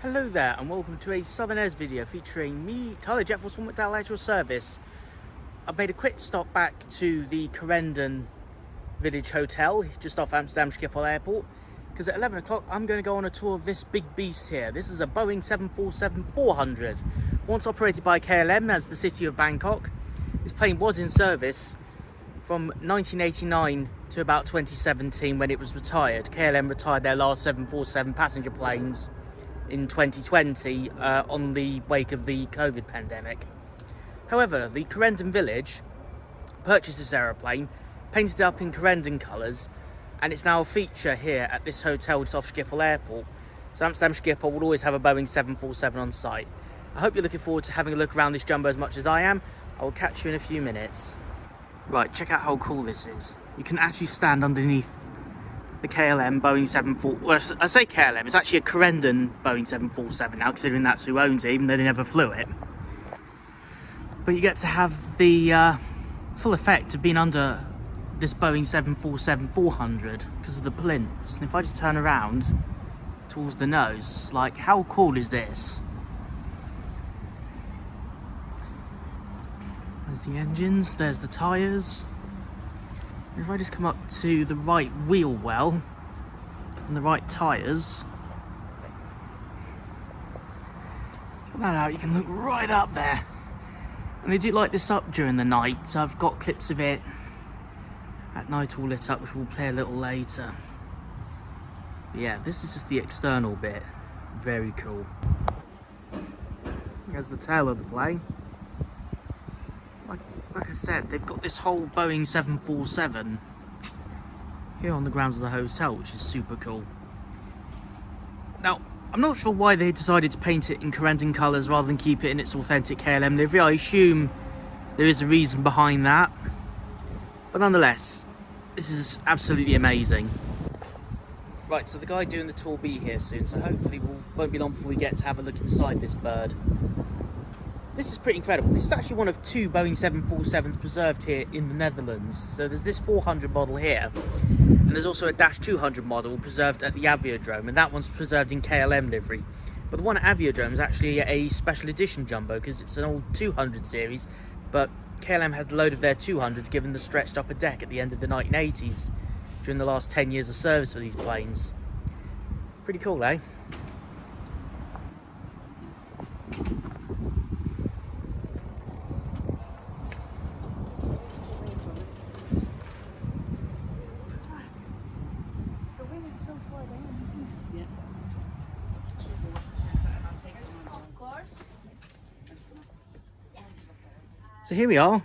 Hello there and welcome to a Southern Airs video featuring me, Tyler, Jett from McDowell at your service. I've made a quick stop back to the Corendon Village Hotel just off Amsterdam Schiphol Airport because at 11 o'clock I'm going to go on a tour of this big beast here. This is a Boeing 747-400, once operated by KLM as the city of Bangkok. This plane was in service from 1989 to about 2017 when it was retired. KLM retired their last 747 passenger planes in 2020 on the wake of the COVID pandemic. However, the Corendon Village purchased this aeroplane, painted it up in Corendon colours, and it's now a feature here at this hotel just off Schiphol Airport. So Amsterdam Schiphol will always have a Boeing 747 on site. I hope you're looking forward to having a look around this jumbo as much as I am. I will catch you in a few minutes. Right, check out how cool this is. You can actually stand underneath the KLM Boeing 747, well, I say KLM, it's actually a Corendon Boeing 747 now, considering that's who owns it, even though they never flew it. But you get to have the full effect of being under this Boeing 747-400 because of the plinths. And if I just turn around towards the nose, like, how cool is this? There's the engines, there's the tyres. If I just come up to the right wheel well and the right tyres, check that out, you can look right up there. And they do light this up during the night, so I've got clips of it at night all lit up, which we'll play a little later. But yeah, this is just the external bit. Very cool. Here's the tail of the plane. Like I said, they've got this whole Boeing 747 here on the grounds of the hotel, which is super cool. Now, I'm not sure why they decided to paint it in Corendon colours rather than keep it in its authentic KLM livery. I assume there is a reason behind that. But nonetheless, this is absolutely amazing. Right, so the guy doing the tour will be here soon, so hopefully won't be long before we get to have a look inside this bird. This is pretty incredible. This is actually one of two Boeing 747s preserved here in the Netherlands. So there's this 400 model here, and there's also a Dash 200 model preserved at the Aviodrome, and that one's preserved in KLM livery. But the one at Aviodrome is actually a special edition jumbo because it's an old 200 series, but KLM had a load of their 200s given the stretched upper deck at the end of the 1980s during the last 10 years of service for these planes. Pretty cool, eh? So here we are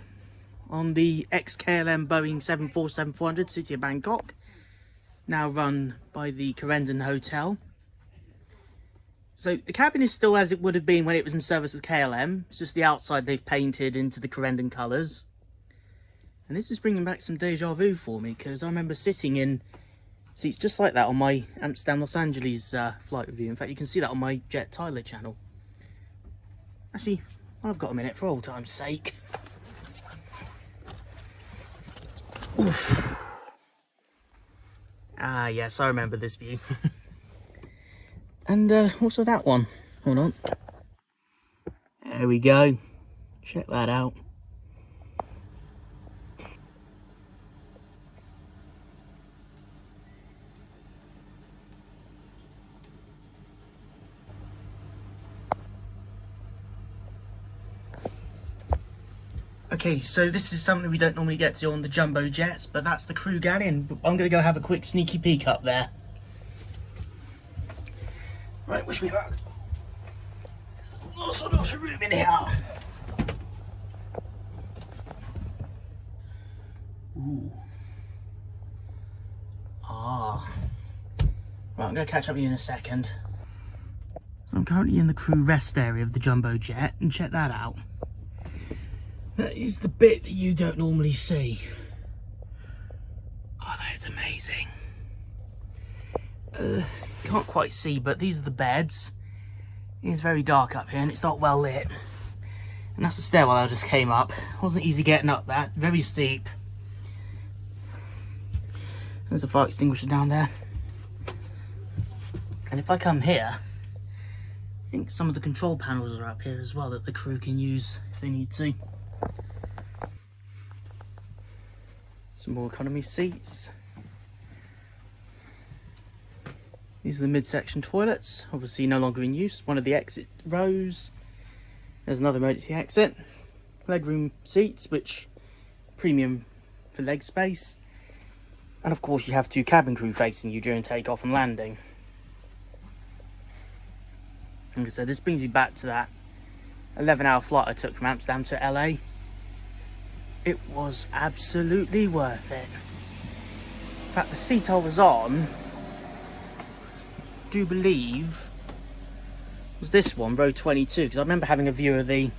on the ex-KLM Boeing 747-400 City of Bangkok, now run by the Corendon Hotel. So the cabin is still as it would have been when it was in service with KLM. It's just the outside they've painted into the Corendon colours. And this is bringing back some deja vu for me because I remember sitting in seats just like that on my Amsterdam Los Angeles flight review. In fact, you can see that on my Jett Tyler channel. Actually, I've got a minute for old time's sake. Oof. Ah, yes, I remember this view. And also that one. Hold on. There we go. Check that out. Okay, so this is something we don't normally get to on the jumbo jets, but that's the crew galley, and I'm going to go have a quick sneaky peek up there. Right, wish me luck. There's lots of room in here. Ooh. Ah. Right, I'm going to catch up with you in a second. So I'm currently in the crew rest area of the jumbo jet, and check that out. That is the bit that you don't normally see. Oh, that is amazing. Can't quite see, but these are the beds. It's very dark up here and it's not well lit. And that's the stairwell I just came up. Wasn't easy getting up that, very steep. There's a fire extinguisher down there. And if I come here, I think some of the control panels are up here as well that the crew can use if they need to. Some more economy seats. These are the midsection toilets, obviously no longer in use. One of the exit rows. There's another emergency exit. Legroom seats, which premium for leg space. And of course you have 2 cabin crew facing you during takeoff and landing. Like I said, this brings me back to that 11-hour flight I took from Amsterdam to LA. It was absolutely worth it. In fact, the seat I was on, I do believe, was this one, row 22, because I remember having a view of the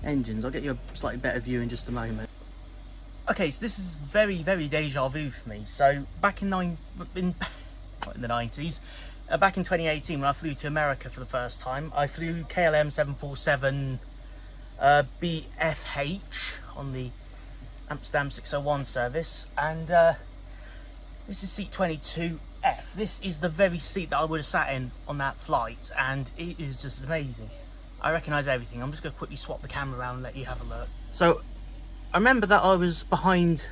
engines. I'll get you a slightly better view in just a moment. Okay, so this is very, very deja vu for me. So back in the 90s, back in 2018 when I flew to America for the first time, I flew KLM 747 BFH on the Amsterdam 601 service, and this is seat 22F. This is the very seat that I would have sat in on that flight, and it is just amazing. I recognise everything. I'm just going to quickly swap the camera around and let you have a look. So I remember that I was behind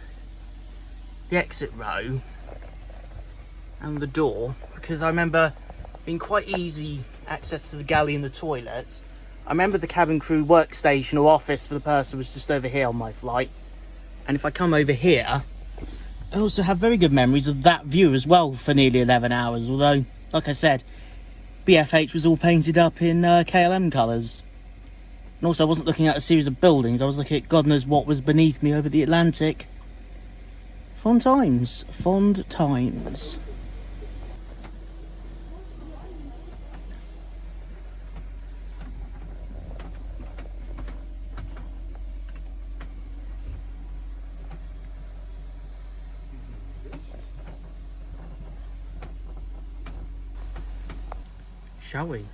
the exit row and the door, because I remember being quite easy access to the galley and the toilet. I remember the cabin crew workstation or office for the purser was just over here on my flight. And if I come over here, I also have very good memories of that view as well for nearly 11 hours. Although, like I said, BFH was all painted up in KLM colours. And also I wasn't looking at a series of buildings, I was looking at God knows what was beneath me over the Atlantic. Fond times, fond times. Shall we?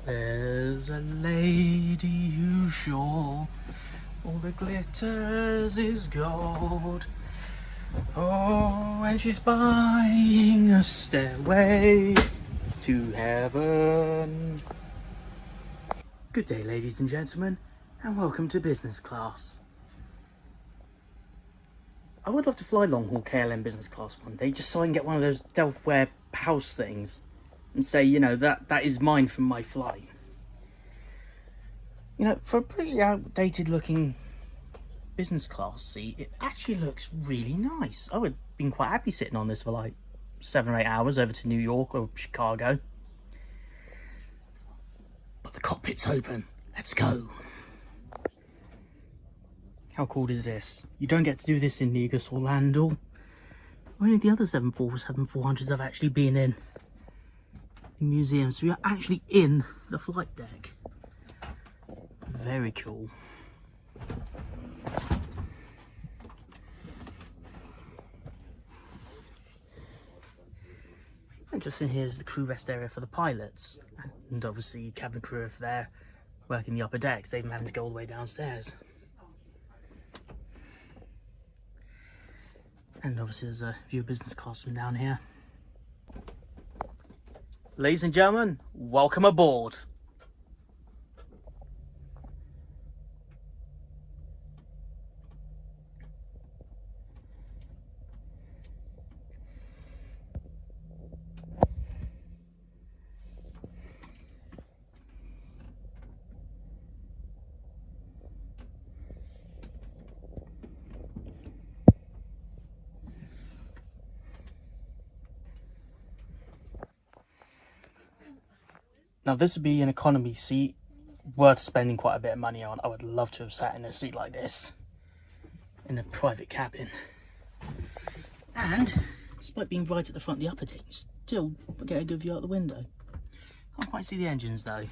There's a lady who's sure all that glitters is gold. Oh, and she's buying a stairway to heaven. Good day, ladies and gentlemen, and welcome to business class. I would love to fly long haul KLM business class one day, just so I can get one of those Delftware house things and say, you know, that is mine from my flight. You know, for a pretty outdated looking business class seat, it actually looks really nice. I would have been quite happy sitting on this for like 7 or 8 hours over to New York or Chicago. But the cockpit's open. Let's go. How cool is this? You don't get to do this in Negus or Landau, or any of the other 747-400s I've actually been in museums. So we are actually in the flight deck. Very cool. And just in here is the crew rest area for the pilots, and obviously cabin crew if they're working the upper decks, even having to go all the way downstairs. And obviously there's a view of business class from down here. Ladies and gentlemen, welcome aboard. Now this would be an economy seat, worth spending quite a bit of money on. I would love to have sat in a seat like this, in a private cabin. And, despite being right at the front of the upper deck, you still get a good view out the window. Can't quite see the engines though.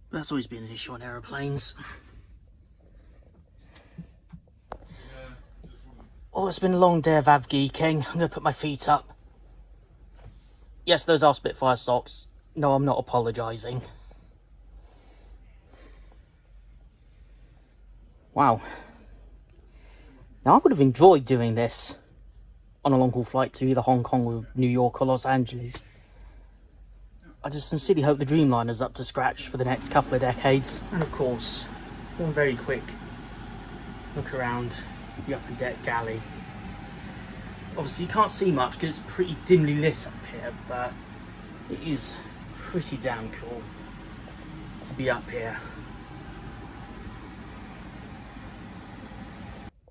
But that's always been an issue on aeroplanes. Oh, it's been a long day of av geeking. I'm going to put my feet up. Yes, those are Spitfire socks. No, I'm not apologising. Wow. Now, I would have enjoyed doing this on a long-haul flight to either Hong Kong or New York or Los Angeles. I just sincerely hope the Dreamliner's up to scratch for the next couple of decades. And of course, one very quick look around the upper deck galley. Obviously you can't see much because it's pretty dimly lit up here, but it is pretty damn cool to be up here.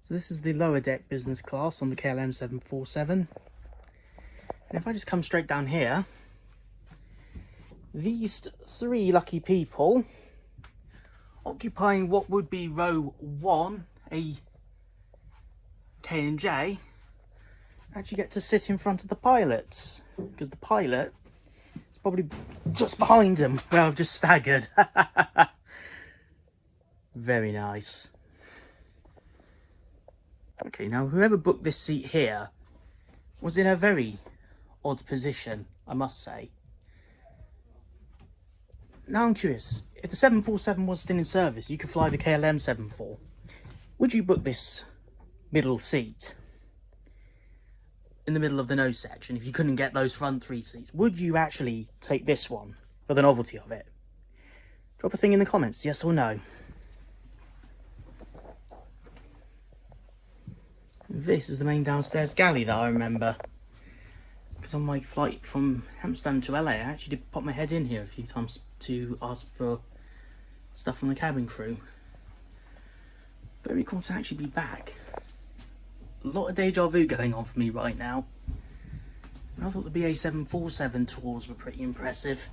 So this is the lower deck business class on the KLM 747. And if I just come straight down here, these three lucky people occupying what would be row 1, a K and J, actually get to sit in front of the pilots, because the pilot is probably just behind them where I've just staggered. Very nice. Okay, now whoever booked this seat here was in a very odd position, I must say. Now I'm curious, if the 747 was still in service, you could fly the KLM 74. Would you book this middle seat in the middle of the nose section if you couldn't get those front 3 seats? Would you actually take this one for the novelty of it? Drop a thing in the comments, yes or no. This is the main downstairs galley that I remember, because on my flight from Amsterdam to LA I actually did pop my head in here a few times to ask for stuff from the cabin crew. Very cool to actually be back. A lot of deja vu going on for me right now. And I thought the BA 747 tours were pretty impressive.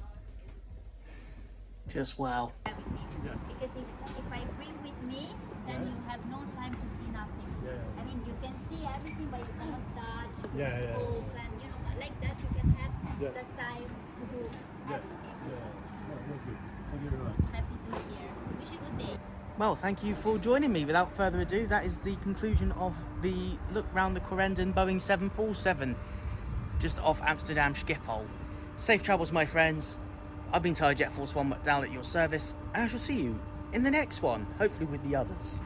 Just wow. Because if I bring with me, then you have no time to see nothing. I mean, you can see everything, but you cannot touch, you cannot open, you know, like that you can have the time to do everything. That's good. Thank you very much. Happy to be here. Wish you a good day. Well, thank you for joining me. Without further ado, that is the conclusion of the look round the Corendon Boeing 747 just off Amsterdam Schiphol. Safe travels, my friends. I've been Jett, Force 1 McDowell at your service, and I shall see you in the next one, hopefully with the others.